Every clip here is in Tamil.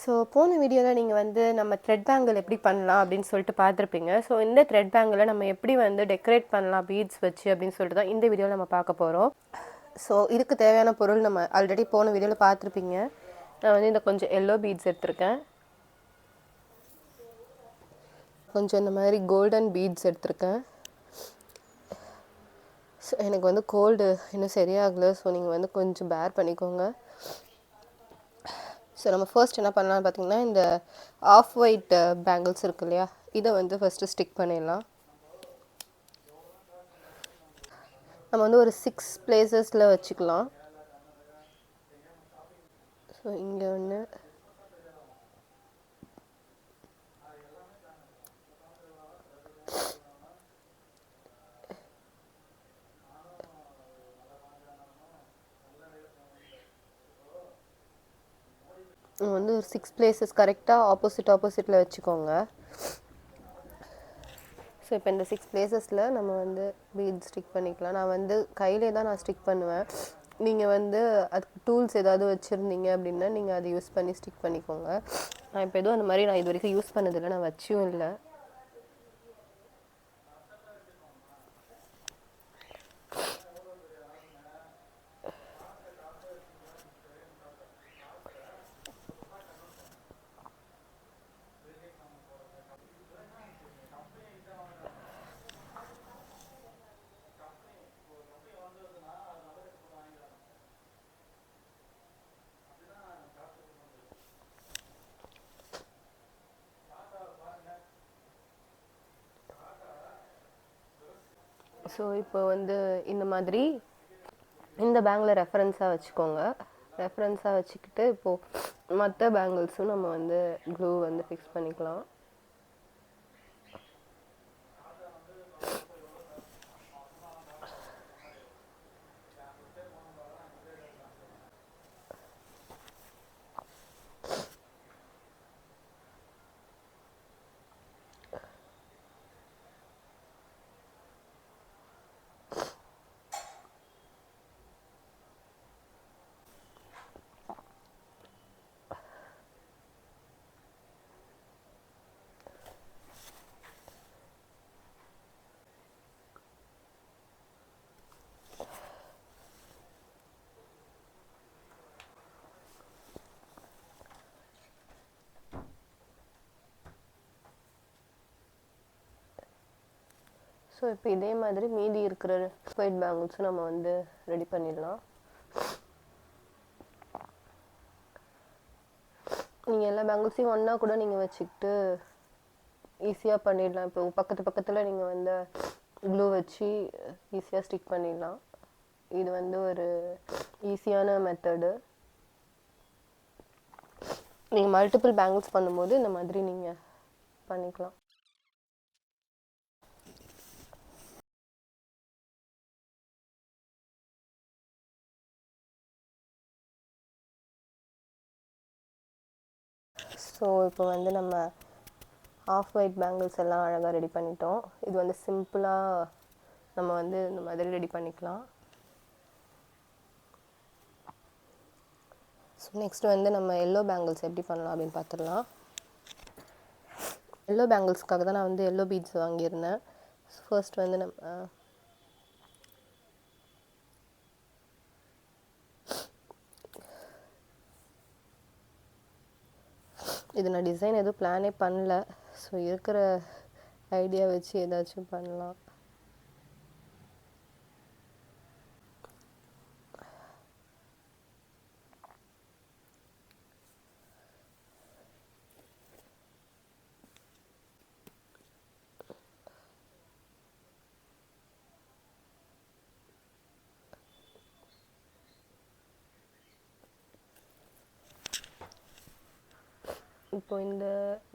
ஸோ போன வீடியோவில் நீங்கள் வந்து நம்ம த்ரெட் பேங்கிள் எப்படி பண்ணலாம் அப்படின்னு சொல்லிட்டு பார்த்துருப்பீங்க. ஸோ இந்த த்ரெட் பேங்கிளை நம்ம எப்படி வந்து டெக்கரேட் பண்ணலாம் பீட்ஸ் வச்சு அப்படின்னு சொல்லிட்டு தான் இந்த வீடியோவில் நம்ம பார்க்க போகிறோம். ஸோ இதுக்கு தேவையான பொருள் நம்ம ஆல்ரெடி போன வீடியோவில் பார்த்துருப்பீங்க. நான் வந்து இந்த கொஞ்சம் எல்லோ பீட்ஸ் எடுத்திருக்கேன், கொஞ்சம் இந்த மாதிரி கோல்டன் பீட்ஸ் எடுத்திருக்கேன். ஸோ எனக்கு வந்து கோல்டு இன்னும் சரியாகலை, ஸோ நீங்கள் வந்து கொஞ்சம் பேர் பண்ணிக்கோங்க. ஸோ நம்ம ஃபர்ஸ்ட் என்ன பண்ணலாம்னு பார்த்தீங்கன்னா, இந்த ஆஃப் ஒயிட் பேங்கிள்ஸ் இருக்கு இல்லையா, இதை வந்து ஃபஸ்ட்டு ஸ்டிக் பண்ணிடலாம். நம்ம வந்து ஒரு 6 பிளேசஸில் வச்சுக்கலாம். ஸோ இங்கே ஒன்று, வந்து ஒரு 6 பிளேசஸ் கரெக்டாக ஆப்போசிட்டில் வச்சுக்கோங்க. ஸோ இப்போ இந்த 6 பிளேசஸில் நம்ம வந்து பீட் ஸ்டிக் பண்ணிக்கலாம். நான் வந்து கையிலே தான் நான் ஸ்டிக் பண்ணுவேன். நீங்கள் வந்து அதுக்கு டூல்ஸ் ஏதாவது வச்சுருந்தீங்க அப்படின்னா நீங்கள் அதை யூஸ் பண்ணி ஸ்டிக் பண்ணிக்கோங்க. நான் இப்போ எதுவும் அந்த மாதிரி நான் இது வரைக்கும் யூஸ் பண்ணதில்லை, நான் வச்சும் இல்லை. ஸோ இப்போ வந்து இந்த மாதிரி இந்த பேங்கில் ரெஃபரன்ஸாக வச்சுக்கோங்க. ரெஃபரன்ஸாக வச்சுக்கிட்டு இப்போது மற்ற பேங்கிள்ஸும் நம்ம வந்து க்ளூ வந்து ஃபிக்ஸ் பண்ணிக்கலாம். ஸோ இப்போ இதே மாதிரி மீதி இருக்கிற ஒயிட் பேங்கிள்ஸும் நம்ம வந்து ரெடி பண்ணிடலாம். நீங்கள் எல்லா பேங்கிள்ஸையும் ஒன்றா கூட நீங்கள் வச்சுக்கிட்டு ஈஸியாக பண்ணிடலாம். இப்போ பக்கத்தில் நீங்கள் வந்து க்ளூ வச்சு ஈஸியாக ஸ்டிக் பண்ணிடலாம். இது வந்து ஒரு ஈஸியான மெத்தடு. நீங்கள் மல்டிபிள் பேங்கிள்ஸ் பண்ணும்போது இந்த மாதிரி நீங்கள் பண்ணிக்கலாம். ஸோ இப்போ வந்து நம்ம ஆஃப் ஒயிட் பேங்கிள்ஸ் எல்லாம் அழகாக ரெடி பண்ணிட்டோம். இது வந்து சிம்பிளாக நம்ம வந்து இந்த மாதிரி ரெடி பண்ணிக்கலாம். ஸோ நெக்ஸ்ட் வந்து நம்ம எல்லோ பேங்கிள்ஸ் எப்படி பண்ணலாம் அப்படின்னு பார்த்துடலாம். எல்லோ பேங்கிள்ஸ்க்காக தான் நான் வந்து எல்லோ பீட்ஸ் வாங்கியிருந்தேன். ஃபர்ஸ்ட் வந்து நம்ம இது நான் டிசைன் எதுவும் பிளானே பண்ணல, ஸோ இருக்கிற ஐடியா வச்சு ஏதாச்சும் பண்ணலாம். இப்போ இந்த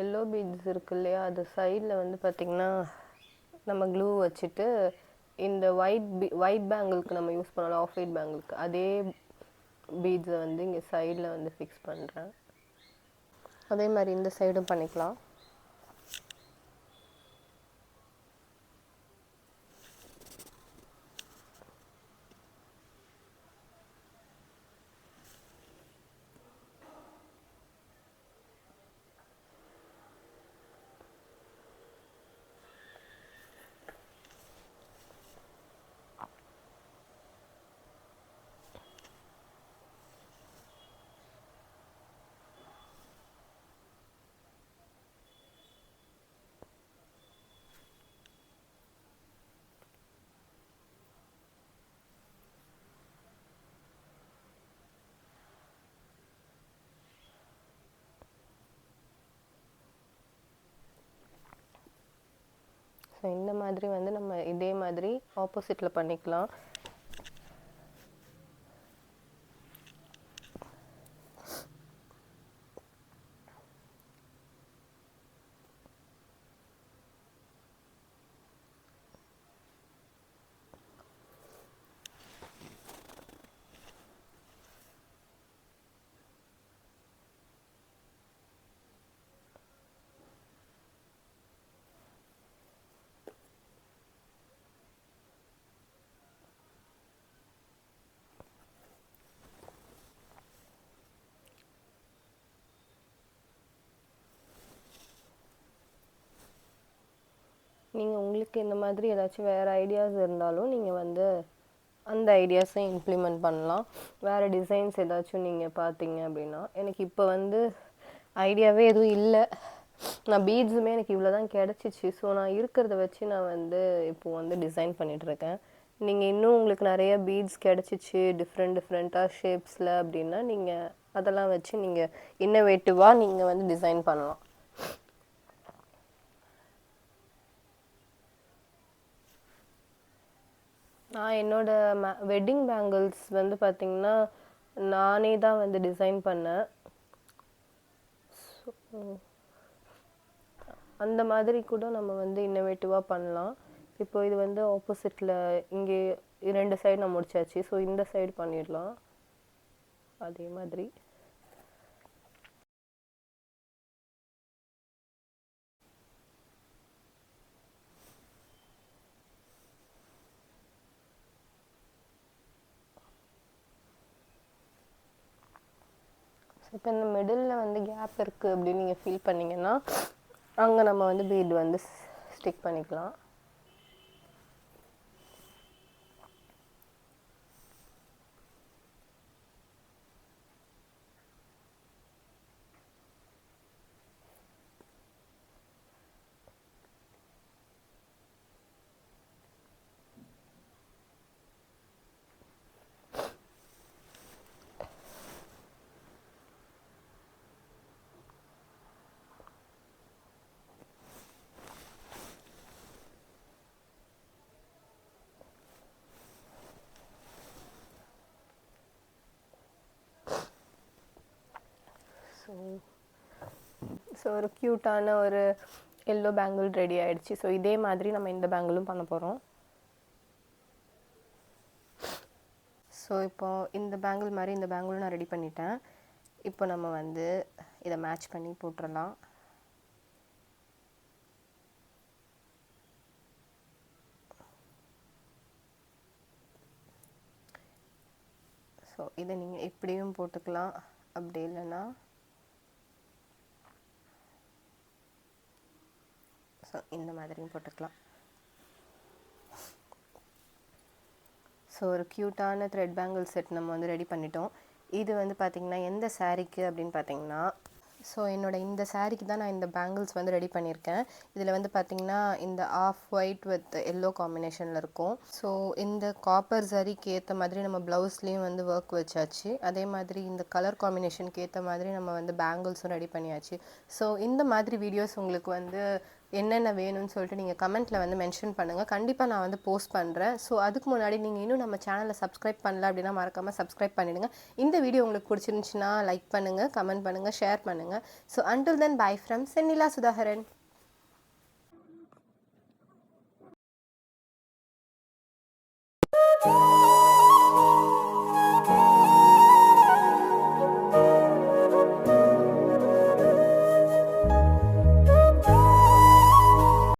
எல்லோ பீட்ஸ் இருக்கு இல்லையா, அது சைடில் வந்து பார்த்திங்கன்னா நம்ம க்ளூ வச்சுட்டு இந்த ஒயிட் பேங்கிளுக்கு நம்ம யூஸ் பண்ணலாம், ஆஃப் ஒயிட் பேங்கிளுக்கு அதே பீட்ஸை வந்து இங்கே சைடில் வந்து ஃபிக்ஸ் பண்ணுறேன். அதே மாதிரி இந்த சைடும் பண்ணிக்கலாம். ஸோ இந்த மாதிரி வந்து நம்ம இதே மாதிரி ஆப்போசிட்டில் பண்ணிக்கலாம். நீங்கள் உங்களுக்கு இந்த மாதிரி ஏதாச்சும் வேறு ஐடியாஸ் இருந்தாலும் நீங்கள் வந்து அந்த ஐடியாஸையும் இம்ப்ளிமெண்ட் பண்ணலாம். வேறு டிசைன்ஸ் ஏதாச்சும் நீங்கள் பார்த்தீங்க அப்படின்னா, எனக்கு இப்போ வந்து ஐடியாவே எதுவும் இல்லை. நான் பீட்ஸுமே எனக்கு இவ்வளோ தான் கிடச்சிச்சு. ஸோ நான் இருக்கிறத வச்சு நான் வந்து இப்போது வந்து டிசைன் பண்ணிகிட்ருக்கேன். நீங்கள் இன்னும் உங்களுக்கு நிறைய பீட்ஸ் கிடச்சிச்சு டிஃப்ரெண்ட்டாக ஷேப்ஸில் அப்படின்னா, நீங்கள் அதெல்லாம் வச்சு நீங்கள் இன்னோவேட்டிவாக நீங்கள் வந்து டிசைன் பண்ணலாம். நான் என்னோட வெட்டிங் பேங்கிள்ஸ் வந்து பார்த்திங்கன்னா நானே தான் வந்து டிசைன் பண்ணேன். அந்த மாதிரி கூட நம்ம வந்து இன்னோவேட்டிவாக பண்ணலாம். இப்போ இது வந்து ஆப்போசிட்டில் இங்கே 2 சைடு நான் முடிச்சாச்சு. ஸோ இந்த சைடு பண்ணிடலாம் அதே மாதிரி. இப்போ இந்த மிடில் வந்து கேப் இருக்குது அப்படின்னு நீங்கள் ஃபீல் பண்ணிங்கன்னா அங்கே நம்ம வந்து பீட் வந்து ஸ்டிக் பண்ணிக்கலாம். ஸோ ஒரு க்யூட்டான ஒரு எல்லோ பேங்கிள் ரெடி ஆகிடுச்சு. ஸோ இதே மாதிரி நம்ம இந்த பேங்கிளும் பண்ண போகிறோம். ஸோ இப்போது இந்த பேங்கிள் மாதிரி இந்த பேங்கிளும் நான் ரெடி பண்ணிட்டேன். இப்போ நம்ம வந்து இதை மேட்ச் பண்ணி போட்டுடலாம். ஸோ இதை நீங்கள் எப்படியும் போட்டுக்கலாம், அப்படி இல்லைன்னா ஸோ இந்த மாதிரியும் போட்டுக்கலாம். ஸோ ஒரு க்யூட்டான த்ரெட் பேங்கிள் செட் நம்ம வந்து ரெடி பண்ணிட்டோம். இது வந்து பார்த்திங்கன்னா எந்த சாரீக்கு அப்படின்னு பார்த்திங்கன்னா, ஸோ என்னோடய இந்த சாரீக்கு தான் நான் இந்த பேங்கிள்ஸ் வந்து ரெடி பண்ணியிருக்கேன். இதில் வந்து பார்த்திங்கன்னா இந்த ஆஃப் ஒயிட் வித் எல்லோ காம்பினேஷனில் இருக்கும். ஸோ இந்த காப்பர் சரிக்கு ஏற்ற மாதிரி நம்ம ப்ளவுஸ்லேயும் வந்து ஒர்க் வச்சாச்சு. அதே மாதிரி இந்த கலர் காம்பினேஷனுக்கு ஏற்ற மாதிரி நம்ம வந்து பேங்கிள்ஸும் ரெடி பண்ணியாச்சு. ஸோ இந்த மாதிரி வீடியோஸ் உங்களுக்கு வந்து என்னென்ன வேணும்னு சொல்லிட்டு நீங்கள் கமெண்ட்டில் வந்து மென்ஷன் பண்ணுங்கள். கண்டிப்பாக நான் வந்து போஸ்ட் பண்ணுறேன். ஸோ அதுக்கு முன்னாடி நீங்கள் இன்னும் நம்ம சேனலை சப்ஸ்கிரைப் பண்ணல அப்படின்னா மறக்காமல் சப்ஸ்கிரைப் பண்ணிவிடுங்க. இந்த வீடியோ உங்களுக்கு பிடிச்சிருந்துச்சுன்னா லைக் பண்ணுங்கள், கமெண்ட் பண்ணுங்கள், ஷேர் பண்ணுங்கள். So until then, bye from Sennilaa Sudhaharan.